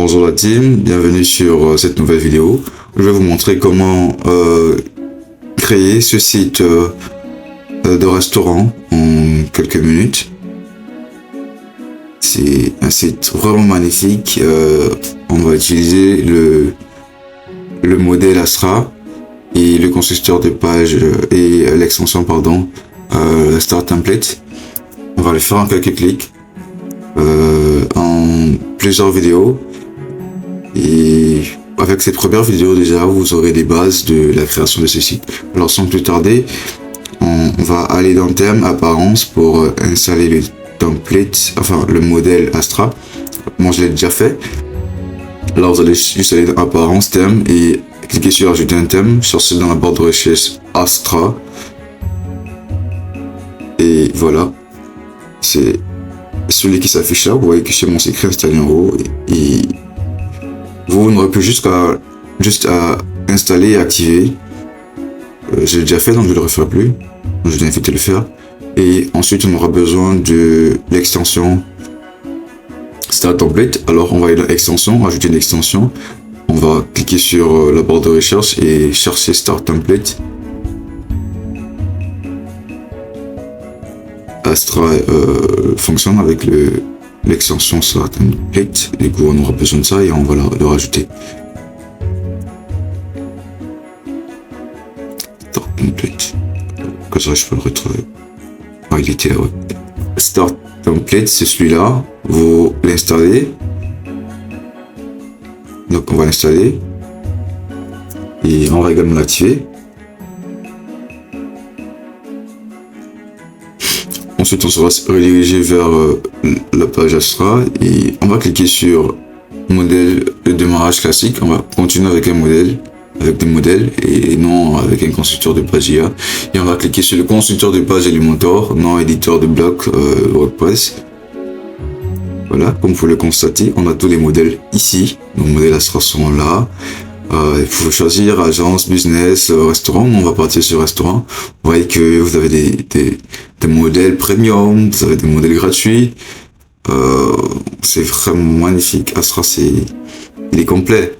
Bonjour la team, bienvenue sur cette nouvelle vidéo. Je vais vous montrer comment créer ce site de restaurant en quelques minutes. C'est un site vraiment magnifique. On va utiliser le modèle Astra et le constructeur de page et l'extension Start Template. On va le faire en quelques clics, en plusieurs vidéos. Et avec cette première vidéo déjà, vous aurez des bases de la création de ce site. Alors sans plus tarder, on va aller dans thème, apparence pour installer le template, enfin le modèle Astra. Moi je l'ai déjà fait. Alors vous allez juste aller dans apparence, thème et cliquer sur ajouter un thème, chercher dans la barre de recherche Astra. Et voilà, c'est celui qui s'affiche là. Vous voyez que chez moi c'est écrit installé en haut et vous n'aurez plus juste à installer et activer. J'ai déjà fait, donc je ne le referai plus. Je vais inviter à le faire. Et ensuite, on aura besoin de l'extension Start Template. Alors, on va aller dans extension, ajouter une extension. On va cliquer sur la barre de recherche et chercher Start Template. Astra fonctionne avec l'extension Start Template. Du coup, on aura besoin de ça et on va le rajouter. Start Template. Comme ça, je peux le retrouver. Ah, il était là, ouais. Start Template, c'est celui-là. Vous l'installez. Donc, on va l'installer. Et on va également l'activer. Ensuite, on sera redirigé vers la page Astra et on va cliquer sur modèle de démarrage classique. On va continuer avec un modèle, avec des modèles et non avec un constructeur de page IA. Et on va cliquer sur le constructeur de page Elementor, non éditeur de bloc WordPress. Voilà, comme vous pouvez le constater, on a tous les modèles ici. Nos modèles Astra sont là. Il faut choisir agence, business, restaurant. On va partir sur restaurant. Vous voyez que vous avez des modèles premium, vous avez des modèles gratuits. C'est vraiment magnifique. Astra, il est complet.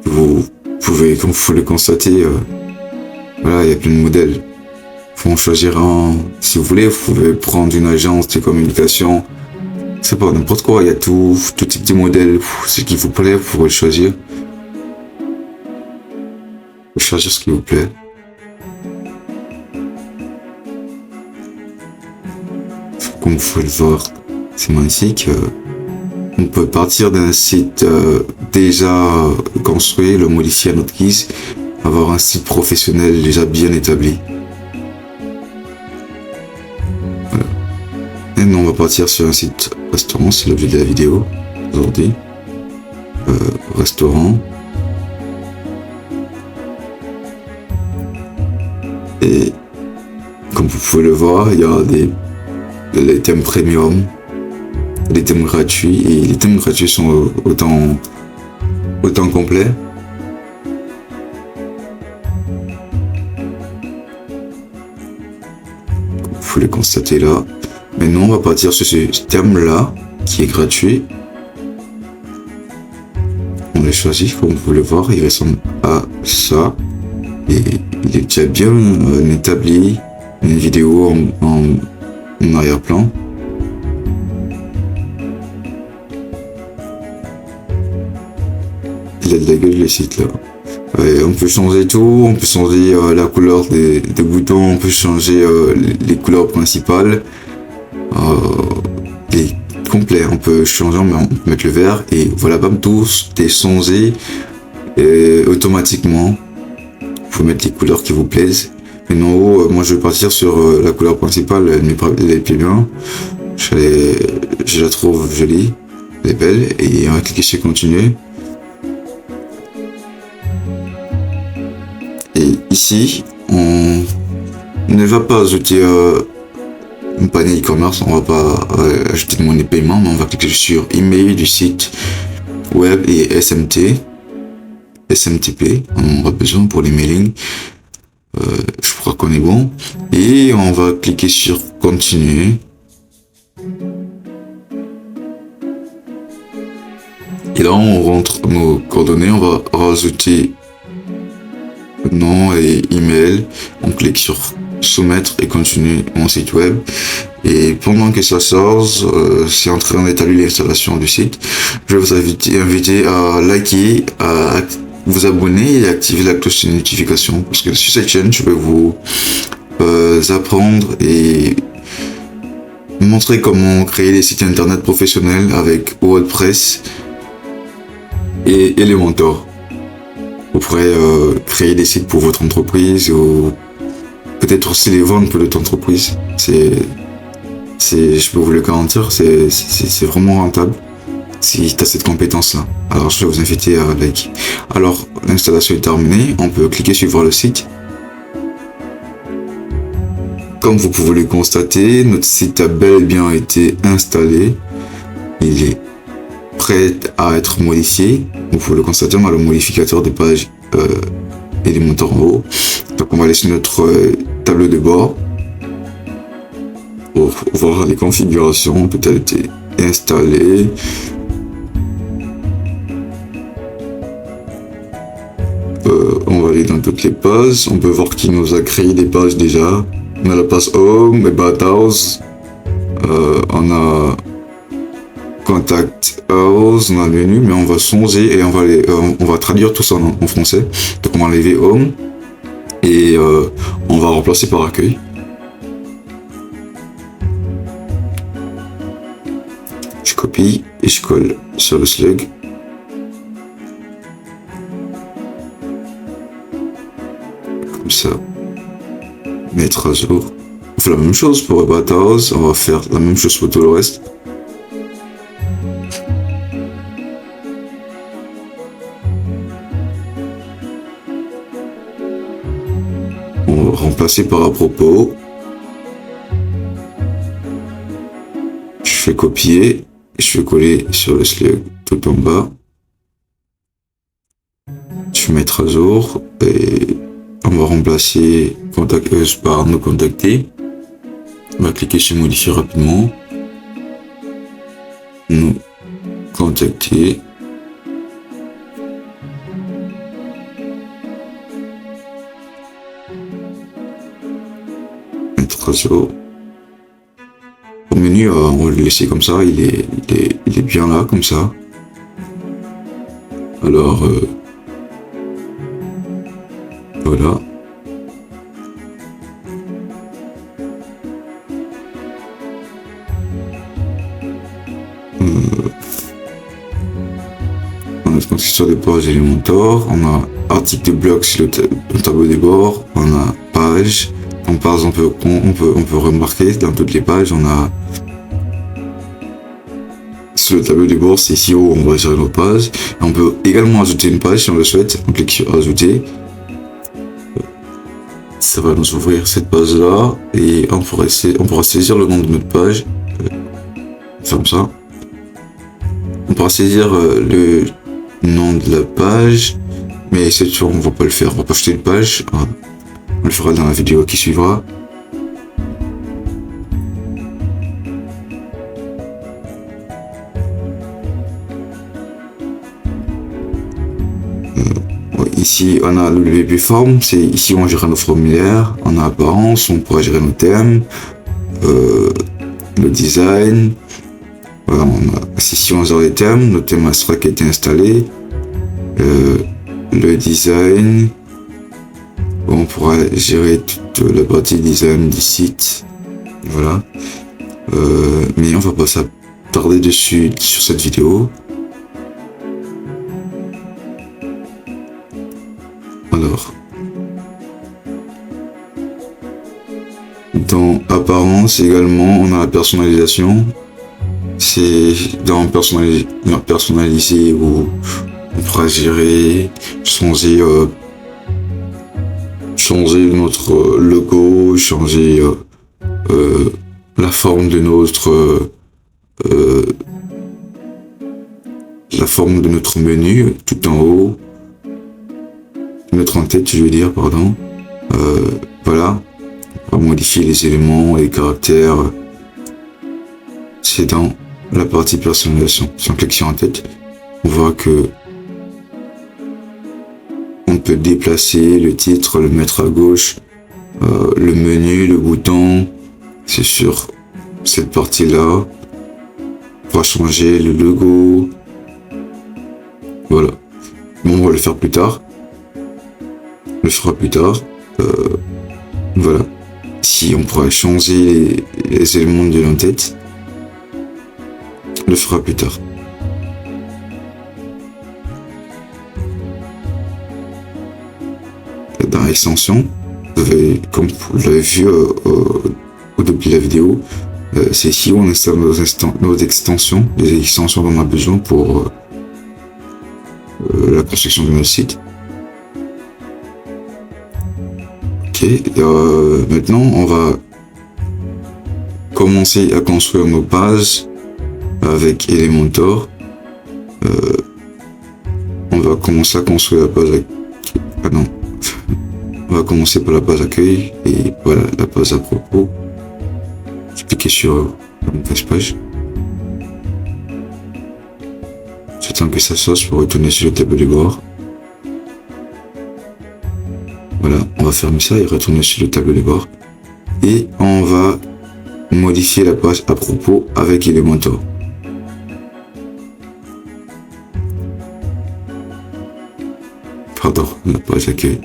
Vous pouvez, comme vous pouvez le constater, voilà, il y a plein de modèles. Il faut en choisir un. Si vous voulez, vous pouvez prendre une agence de communication. C'est pas n'importe quoi, il y a tout type de modèle, ce qui vous plaît, vous pouvez le choisir. Vous choisir ce qui vous plaît. Comme vous pouvez le voir, c'est magnifique. On peut partir d'un site déjà construit, le modifier à notre guise, avoir un site professionnel déjà bien établi. Maintenant, on va partir sur un site restaurant, c'est l'objet de la vidéo aujourd'hui. Restaurant. Et comme vous pouvez le voir, il y a les thèmes premium, les thèmes gratuits, et les thèmes gratuits sont autant complets. Vous pouvez le constater là. Maintenant, on va partir sur ce thème-là, qui est gratuit. On l'a choisi, comme vous pouvez le voir, il ressemble à ça. Et il est déjà bien établi. Une vidéo en arrière-plan. Il a de la gueule, le site, là. On peut changer tout, on peut changer la couleur des boutons, on peut changer les couleurs principales. Il est complet, on peut changer, mais on peut mettre le vert et voilà, bam, tout est changé automatiquement. Vous pouvez mettre les couleurs qui vous plaisent. Maintenant, moi je vais partir sur la couleur principale, elle est plus bien. Je la trouve jolie, elle est belle et on va cliquer sur continuer. Et ici, on ne va pas ajouter un panier e-commerce, on va pas ajouter de monnaie de paiement, mais on va cliquer sur email du site web et SMTP, on aura besoin pour les mailings. Je crois qu'on est bon. Et on va cliquer sur continuer. Et là, on rentre nos coordonnées, on va rajouter nom et email. On clique sur soumettre et continuer mon site web. Et pendant que ça sort, c'est en train d'établir l'installation du site. Je vais vous inviter à liker, à vous abonner et activer la cloche de notification, parce que sur cette chaîne, je vais vous apprendre et montrer comment créer des sites internet professionnels avec WordPress et Elementor. Vous pourrez créer des sites pour votre entreprise ou peut-être aussi les vendre pour votre entreprise. Je peux vous le garantir, c'est vraiment rentable si tu as cette compétence-là. Alors je vais vous inviter à liker. Alors l'installation est terminée, on peut cliquer sur voir le site. Comme vous pouvez le constater, notre site a bel et bien été installé. Il est prêt à être modifié. Vous pouvez le constater, on a le modificateur de page Elementor en haut. Donc on va laisser notre tableau de bord pour voir les configurations. Tout a été installé. On va aller dans toutes les pages. On peut voir qu'il nous a créé des pages déjà. On a la page Home, About Us, on a Contact Us, on a le menu, mais on va changer et on va traduire tout ça en français. Donc on va enlever Home et on va remplacer par Accueil. Je copie et je colle sur le slug. Comme ça. Mettre à jour. On fait la même chose pour About Us, on va faire la même chose pour tout le reste. On va remplacer par à propos. Je fais copier, je fais coller sur le slug tout en bas. Je vais mettre à jour et on va remplacer Contact Us par nous contacter. On va cliquer sur modifier rapidement. Nous contacter. Mettre à jour. Au menu, on va le laisser comme ça. Il est bien là, comme ça. Alors, voilà. On a sur des pages Elementor, on a article de blog sur le tableau des bords, on a page. Donc par exemple, on peut remarquer dans toutes les pages, on a sur le tableau des bords, c'est ici où on va gérer nos pages. Et on peut également ajouter une page si on le souhaite. On clique sur ajouter. Ça va nous ouvrir cette page là et on pourra saisir le nom de notre page comme ça. On pourra saisir le nom de la page, mais cette fois on va pas le faire, on va pas acheter une page, on le fera dans la vidéo qui suivra. Ici, on a le WP Form, c'est ici où on gère nos formulaires. On a apparence, on pourra gérer nos thèmes, le design. Voilà, ici on gère les thèmes, notre thème abstract a été installé. Le design. On pourra gérer toute la partie design du site. Voilà. Mais on va pas s'attarder dessus sur cette vidéo. Alors, dans apparence également, on a la personnalisation. C'est dans personnaliser où on pourra gérer, changer notre logo, changer la forme de notre menu tout en haut. Notre en-tête, je veux dire, pardon. Voilà. On va modifier les éléments et les caractères. C'est dans la partie personnalisation. Si on clique sur en-tête, on voit que on peut déplacer le titre, le mettre à gauche, le menu, le bouton, c'est sur cette partie-là. On va changer le logo. Voilà. Bon, on va le faire plus tard. On le fera plus tard. Voilà. Si on pourra changer les éléments de l'entête, on le fera plus tard. Dans l'extension, comme vous l'avez vu au début de la vidéo, c'est ici où on installe nos extensions, les extensions dont on a besoin pour la construction de notre site. Ok, maintenant on va commencer à construire nos pages avec Elementor. On va commencer à construire la page on va commencer par la page accueil et voilà la page à propos. Je vais cliquer sur une page. J'attends que ça sorte pour retourner sur le tableau de bord. Voilà, on va fermer ça et retourner sur le tableau de bord. Et on va modifier la page à propos avec Elementor. Pardon, la page accueil.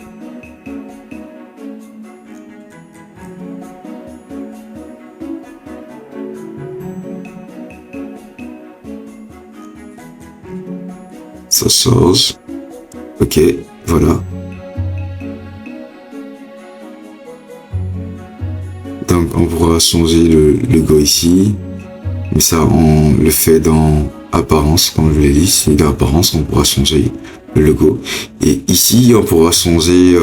Ça sort. Ok, voilà. Donc on pourra changer le logo ici. Mais ça on le fait dans apparence, comme je l'ai dit. Si dans apparence, on pourra changer le logo. Et ici on pourra changer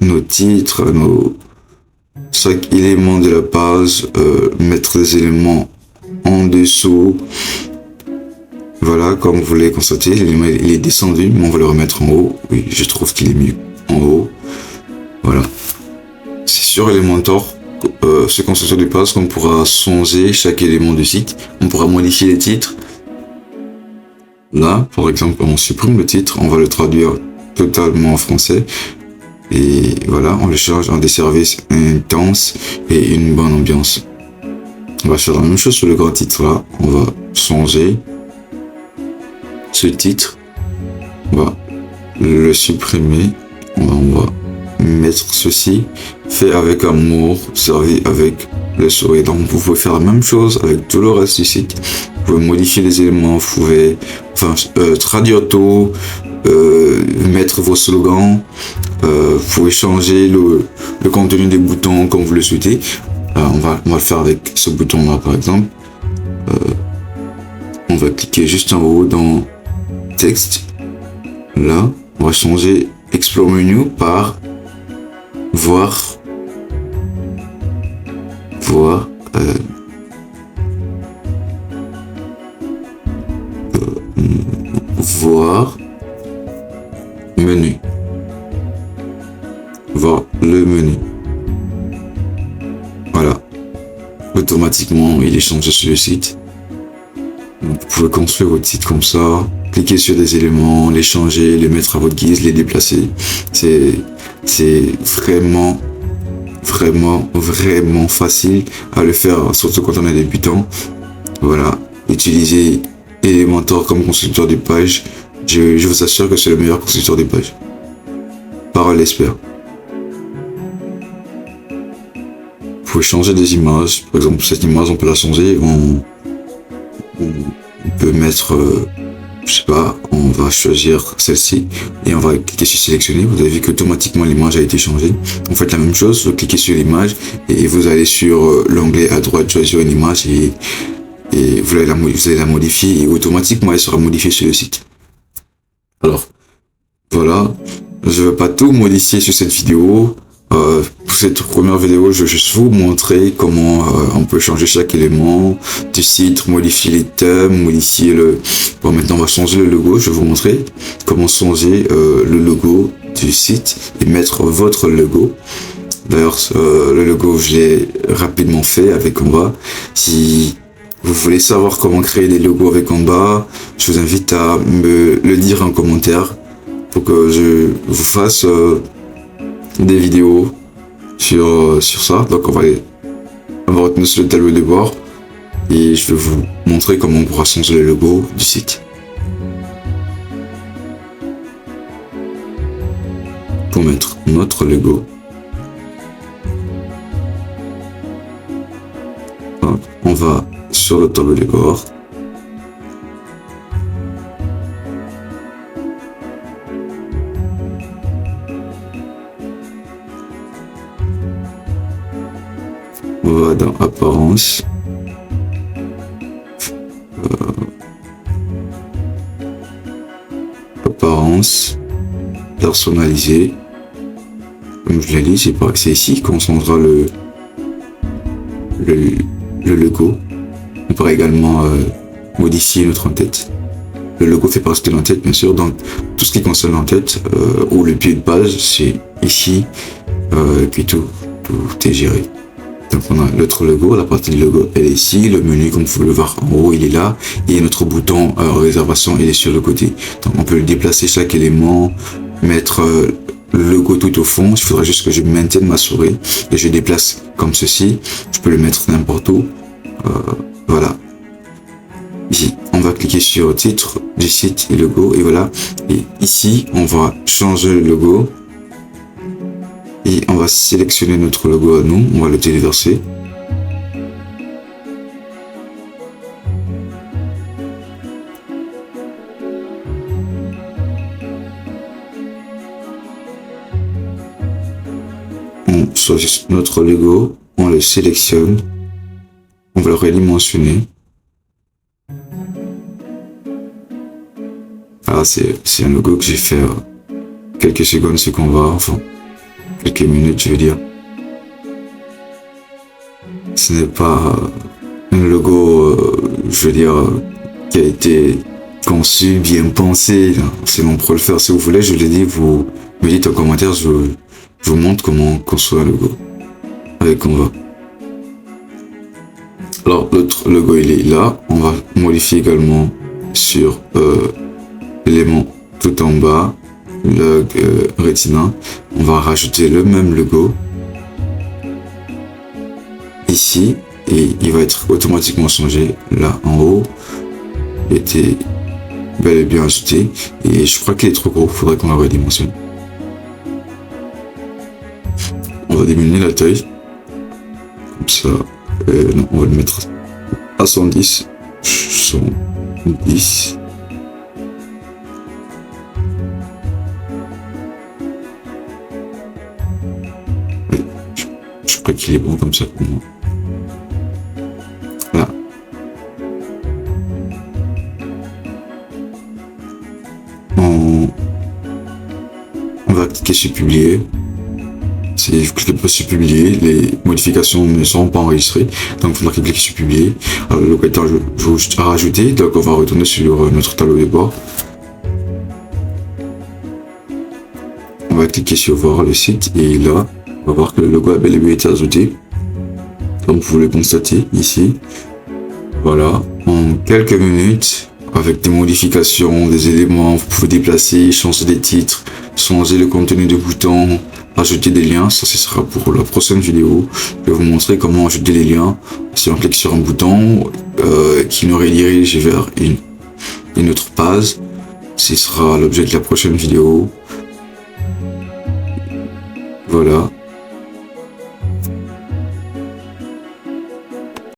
nos titres, chaque élément de la page, mettre des éléments en dessous. Voilà, comme vous l'avez constaté, il est descendu, mais on va le remettre en haut. Oui, je trouve qu'il est mieux en haut. Voilà. C'est sur Elementor, ce constructeur de page, qu'on pourra changer chaque élément du site. On pourra modifier les titres. Là, par exemple, on supprime le titre, on va le traduire totalement en français. Et voilà, on le change en des services intenses et une bonne ambiance. On va faire la même chose sur le grand titre là. On va changer ce titre, on va le supprimer, on va mettre ceci, fait avec amour, servi avec le sourire. Donc vous pouvez faire la même chose avec tout le reste du site. Vous pouvez modifier les éléments, vous pouvez traduire tout, mettre vos slogans, vous pouvez changer le contenu des boutons comme vous le souhaitez. On va le faire avec ce bouton là par exemple. On va cliquer juste en haut dans texte. Là, on va changer Explore Menu par voir menu. Voir le menu. Voilà. Automatiquement, il est changé sur le site. Vous pouvez construire votre site comme ça, cliquer sur des éléments, les changer, les mettre à votre guise, les déplacer. C'est vraiment facile à le faire, surtout quand on est débutant. Voilà, utilisez Elementor comme constructeur de page. Je vous assure que c'est le meilleur constructeur de page. Parole d'expert. Vous pouvez changer des images. Par exemple, cette image, on peut la changer. On peut mettre, je sais pas, on va choisir celle-ci et on va cliquer sur sélectionner. Vous avez vu qu'automatiquement l'image a été changée. Vous faites la même chose, vous cliquez sur l'image et vous allez sur l'onglet à droite, choisir une image et vous allez la modifier et automatiquement elle sera modifiée sur le site. Alors, voilà, je ne vais pas tout modifier sur cette vidéo. Pour cette première vidéo, je vais juste vous montrer comment on peut changer chaque élément du site, modifier les thèmes, modifier le... Bon, maintenant on va changer le logo, je vais vous montrer comment changer le logo du site et mettre votre logo. D'ailleurs, le logo, je l'ai rapidement fait avec Canva. Si vous voulez savoir comment créer des logos avec Canva, je vous invite à me le dire en commentaire pour que je vous fasse des vidéos sur ça. Donc on va retenir sur le tableau de bord et je vais vous montrer comment on pourra changer le logo du site. Pour mettre notre logo, on va sur le tableau de bord. On va dans apparence. Apparence. Personnalisée. Comme je l'ai dit, c'est ici qu'on changera le logo. On pourra également modifier notre en-tête. Le logo fait partie de l'en-tête, bien sûr. Donc, tout ce qui concerne l'en-tête ou le pied de page, c'est ici. Et puis tout est géré. Donc, on a notre logo. La partie du logo, elle est ici. Le menu, comme vous pouvez le voir en haut, il est là. Et notre bouton réservation, il est sur le côté. Donc, on peut le déplacer chaque élément, mettre le logo tout au fond. Il faudra juste que je maintienne ma souris et je déplace comme ceci. Je peux le mettre n'importe où. Voilà. Ici, on va cliquer sur titre du site et logo et voilà. Et ici, on va changer le logo et on va sélectionner notre logo à nous. On va le téléverser. On choisit notre logo, on le sélectionne, on va le redimensionner. Ah, c'est un logo que j'ai fait quelques secondes, c'est qu'on va, enfin, quelques minutes, je veux dire. Ce n'est pas un logo, je veux dire, qui a été conçu, bien pensé. C'est bon pour le faire. Si vous voulez, je l'ai dit, vous me dites en commentaire, je vous montre comment construire un logo avec Canva. Alors, l'autre logo, il est là. On va modifier également sur l'élément tout en bas, le Retina. On va rajouter le même logo ici et il va être automatiquement changé là en haut. Il était bel et bien ajouté et je crois qu'il est trop gros, il faudrait qu'on le redimensionne. On va diminuer la taille comme ça. Non, on va le mettre à 110. 110. Je crois qu'il est bon comme ça pour moi. Voilà. On va cliquer sur publier. Si vous cliquez pas sur publier, les modifications ne seront pas enregistrées. Donc il faudra cliquer sur publier. Alors, le locataire, je vais juste rajouter. Donc on va retourner sur notre tableau de bord. On va cliquer sur voir le site et là, on va voir que le logo a bel et bien été ajouté. Comme vous le constatez ici. Voilà. En quelques minutes, avec des modifications, des éléments, vous pouvez déplacer, changer des titres, changer le contenu du bouton, ajouter des liens. Ça, ce sera pour la prochaine vidéo. Je vais vous montrer comment ajouter les liens. Si on clique sur un bouton qui nous redirige vers une autre page, ce sera l'objet de la prochaine vidéo. Voilà.